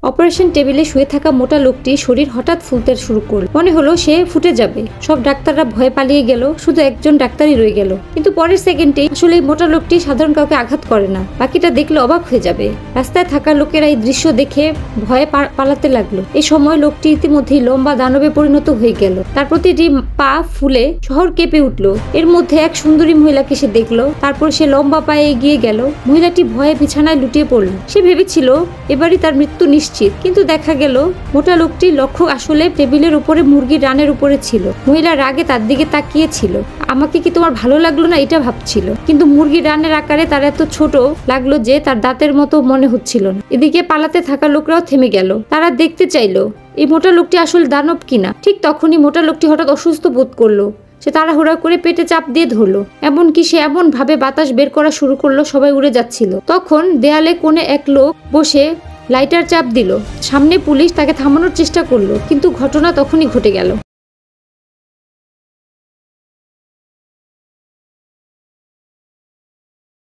Operation টেবিলে শুয়ে থাকা মোটা লোকটি শরীর হঠাৎ ফুলতে শুরু করল। মনে হলো সে ফুটে যাবে। সব ডাক্তাররা ভয়ে পালিয়ে গেল, শুধু একজন ডাক্তারই রয়ে গেল। কিন্তু পরের সেকেন্ডে আসলে এই মোটা লোকটি সাধারণ কাউকে আঘাত করে না। বাকিটা দেখলে অবাক হয়ে যাবে। রাস্তায় থাকা লোকেরা এই দৃশ্য দেখে ভয়ে পালাতে লাগলো। এই সময় লোকটি ইতিমধ্যেই লম্বা দানবে পরিণত হয়ে গেল। তার প্রতিটি পা ফুলে শহর কেঁপে উঠল। এর মধ্যে এক সুন্দরী মহিলাকে সে দেখলো। তারপর সে লম্বা পায়ে এগিয়ে গেল। মহিলাটি ভয়ে বিছানায় লুটিয়ে পড়ল। সে ভেবেছিল এবারই তার মৃত্যু নিশ্চিত, কিন্তু দেখা গেল মোটা লোকটির লক্ষ্য আসলে টেবিলের উপরে মুরগির রানের উপরে ছিল। মহিলা রাগে তার দিকে তাকিয়েছিল। আমাকে কি তোমার ভালো লাগলো না এটা ভাবছিল, কিন্তু মুরগির রানের আকারে তার এত ছোট লাগলো যে তার দাঁতের মতো মনে হচ্ছিল না। এদিকে পালাতে থাকা লোকরাও থেমে গেল। তারা দেখতে চাইলো এই মোটা লোকটি আসলে দানব কিনা। ঠিক তখনই মোটা লোকটি হঠাৎ অসুস্থ বোধ করলো। সে তাড়াহুড়া করে পেটে চাপ দিয়ে ধরলো। এমনকি সে এমন ভাবে বাতাস বের করা শুরু করলো সবাই উড়ে যাচ্ছিল। তখন দেয়ালে কোণে এক লোক বসে লাইটার চাপ দিল। সামনে পুলিশ তাকে থামানোর চেষ্টা করলো, কিন্তু ঘটনা তখনই ঘটে গেল।